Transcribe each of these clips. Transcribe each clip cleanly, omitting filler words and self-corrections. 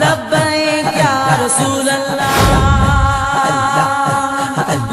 लब्बैक या रसूल अल्लाह,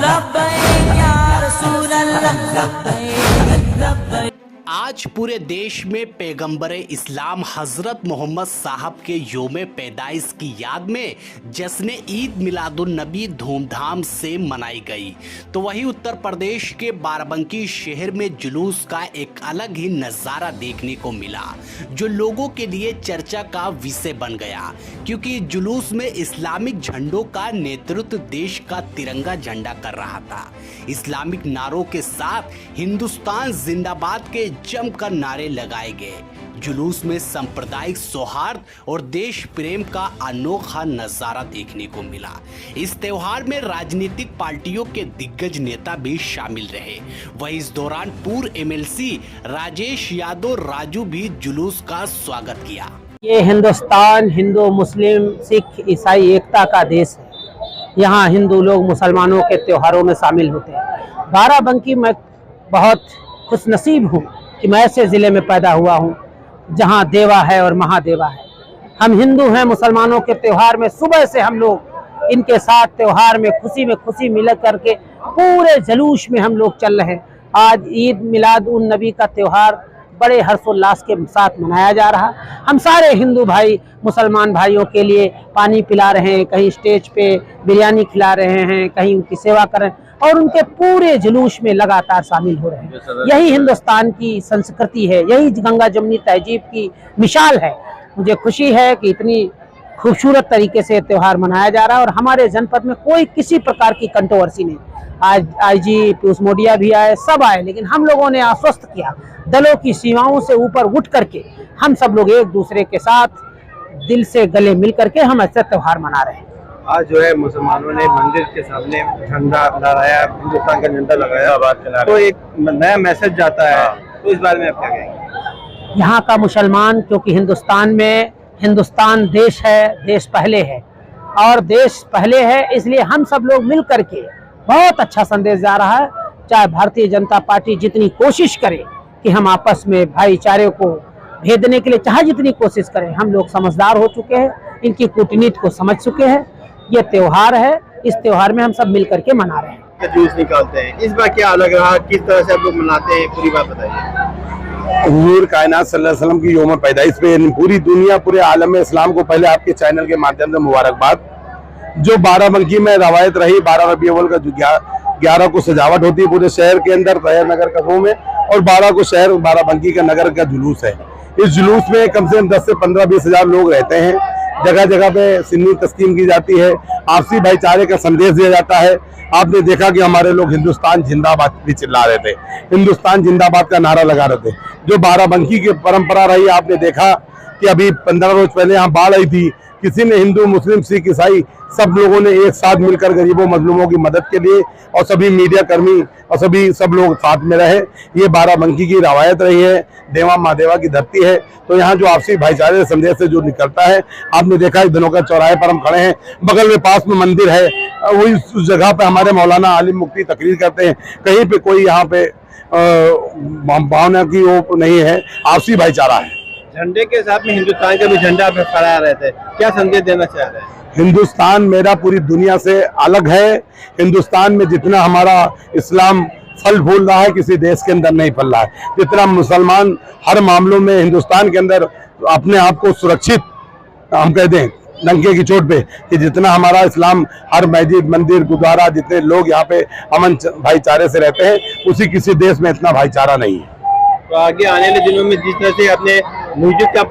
लब्बैक या रसूल अल्लाह, लब्बैक लब्बैक। आज पूरे देश में पैगंबर इस्लाम हजरत मोहम्मद साहब के योम पैदाइश की याद में जश्न ईद मिलादुन नबी धूमधाम से मनाई गई। तो वहीं उत्तर प्रदेश के बाराबंकी शहर में जुलूस का एक अलग ही नज़ारा देखने को मिला, जो लोगों के लिए चर्चा का विषय बन गया, क्योंकि जुलूस में इस्लामिक झंडों का नेतृत्व देश का तिरंगा झंडा कर रहा था। इस्लामिक नारों के साथ हिंदुस्तान जिंदाबाद के जमकर नारे लगाए गए। जुलूस में सांप्रदायिक सौहार्द और देश प्रेम का अनोखा नजारा देखने को मिला। इस त्योहार में राजनीतिक पार्टियों के दिग्गज नेता भी शामिल रहे। वहीं इस दौरान पूर्व एमएलसी राजेश यादव राजू भी जुलूस का स्वागत किया। ये हिंदुस्तान हिंदू मुस्लिम सिख ईसाई एकता का देश है। यहाँ हिंदू लोग मुसलमानों के त्योहारों में शामिल होते हैं। बाराबंकी में बहुत खुशनसीब हूँ कि मैं ऐसे ज़िले में पैदा हुआ हूँ जहाँ देवा है और महादेवा है। हम हिंदू हैं, मुसलमानों के त्यौहार में सुबह से हम लोग इनके साथ त्यौहार में खुशी मिल करके पूरे जुलूस में हम लोग चल रहे हैं। आज ईद मिलाद उन नबी का त्यौहार बड़े हर्षोल्लास के साथ मनाया जा रहा। हम सारे हिंदू भाई मुसलमान भाइयों के लिए पानी पिला रहे हैं, कहीं स्टेज पे बिरयानी खिला रहे हैं, कहीं उनकी सेवा कर रहे हैं और उनके पूरे जुलूस में लगातार शामिल हो रहे हैं। यही हिंदुस्तान की संस्कृति है, यही गंगा जमुनी तहजीब की मिसाल है। मुझे खुशी है कि इतनी खूबसूरत तरीके से त्यौहार मनाया जा रहा है और हमारे जनपद में कोई किसी प्रकार की कंट्रोवर्सी नहीं। आज आईजी पीयूष मोडिया भी आए, सब आए, लेकिन हम लोगों ने आश्वस्त किया, दलों की सीमाओं से ऊपर उठ करके हम सब लोग एक दूसरे के साथ दिल से गले मिल करके हम ऐसा त्यौहार मना रहे हैं। आज जो है मुसलमानों ने मंदिर के सामने झंडा लहराया, हिंदुस्तान का झंडा लगाया, तो एक नया मैसेज जाता है, तो इस बारे में आप क्या कहेंगे? यहाँ का मुसलमान, क्योंकि हिंदुस्तान में हिंदुस्तान देश है, देश पहले है और देश पहले है, इसलिए हम सब लोग मिल करके बहुत अच्छा संदेश जा रहा है। चाहे भारतीय जनता पार्टी जितनी कोशिश करे कि हम आपस में भाईचारे को भेदने के लिए चाहे जितनी कोशिश करें, हम लोग समझदार हो चुके हैं, इनकी कूटनीति को समझ चुके हैं। ये त्योहार है, इस त्योहार में हम सब मिल करके मना रहे हैं। जुलूस निकालते हैं, इस बार क्या अलग रहा, किस तरह से आप लोग मनाते हैं, पूरी बात बताइए। हुजूर कायनात सल्लल्लाहु अलैहि वसल्लम की यौम पैदाइश पे पूरी दुनिया, पूरे आलम इस्लाम को पहले आपके चैनल के माध्यम से मुबारकबाद। जो बाराबंकी में रवायत रही, 12 रबी अव्वल का जो 11 को सजावट होती है पूरे शहर के अंदर, तैयार नगर कस्बों में, और 12 को शहर बाराबंकी का नगर का जुलूस है। इस जुलूस में कम से कम 10 से 15-20 हजार लोग रहते हैं। जगह जगह पे सिन्नी तस्कीम की जाती है, आपसी भाईचारे का संदेश दिया जाता है। आपने देखा कि हमारे लोग हिंदुस्तान जिंदाबाद भी चिल्ला रहे थे, हिंदुस्तान जिंदाबाद का नारा लगा रहे थे। जो बाराबंकी की परंपरा रही, आपने देखा कि अभी 15 रोज पहले यहाँ बाढ़ आई थी, किसी ने हिंदू मुस्लिम सिख ईसाई सब लोगों ने एक साथ मिलकर गरीबों मजलूमों की मदद के लिए, और सभी मीडिया कर्मी और सब लोग साथ में रहे। ये बाराबंकी की रवायत रही है, देवा महादेवा की धरती है। तो यहाँ जो आपसी भाईचारे संदेश से जो निकलता है, आपने देखा इस दिनों का चौराहे पर हम खड़े हैं, बगल में पास में मंदिर है, वही उस जगह पे हमारे मौलाना आलिम मुफ्ती तकरीर करते हैं। कहीं पे कोई यहाँ पे भावना की वो नहीं है, आपसी भाईचारा है। झंडे के साथ में हिंदुस्तान का भी झंडा फहरा रहे थे, क्या संदेश देना चाह रहे हैं? हिंदुस्तान मेरा पूरी दुनिया से अलग है। हिंदुस्तान में जितना हमारा इस्लाम फल फूल रहा है, किसी देश के अंदर नहीं फल रहा है। जितना मुसलमान हर मामलों में हिंदुस्तान के अंदर अपने आप को सुरक्षित, हम कह दें डंके की चोट पे, कि जितना हमारा इस्लाम हर मस्जिद मंदिर गुरुद्वारा जितने लोग यहाँ पे अमन भाईचारे से रहते हैं, उसी किसी देश में इतना भाईचारा नहीं है। तो आगे आने वाले दिनों में जिस तरह से अपने म्यूजिक का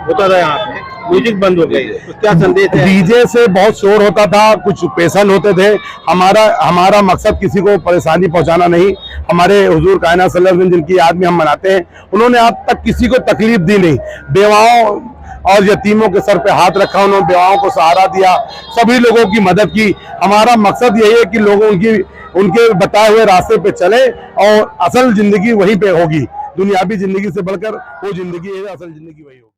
होता था, यहाँ पे म्यूजिक बंद हो गई है, तो क्या संदेश है? डीजे से बहुत शोर होता था, कुछ पेशेंट होते थे। हमारा मकसद किसी को परेशानी पहुंचाना नहीं। हमारे हुजूर कायनात सल्लल्लाहु अलैहि वसल्लम जिनकी याद में हम मनाते हैं, उन्होंने आज तक किसी को तकलीफ दी नहीं। बेवाओं और यतीमों के सर पे हाथ रखा, उन्होंने बेवाओं को सहारा दिया, सभी लोगों की मदद की। हमारा मकसद यही है कि लोगों उनके बताए हुए रास्ते पे चले और असल जिंदगी वहीं पे होगी। दुनियावी जिंदगी से बढ़कर वो जिंदगी है, असल जिंदगी वही होगी।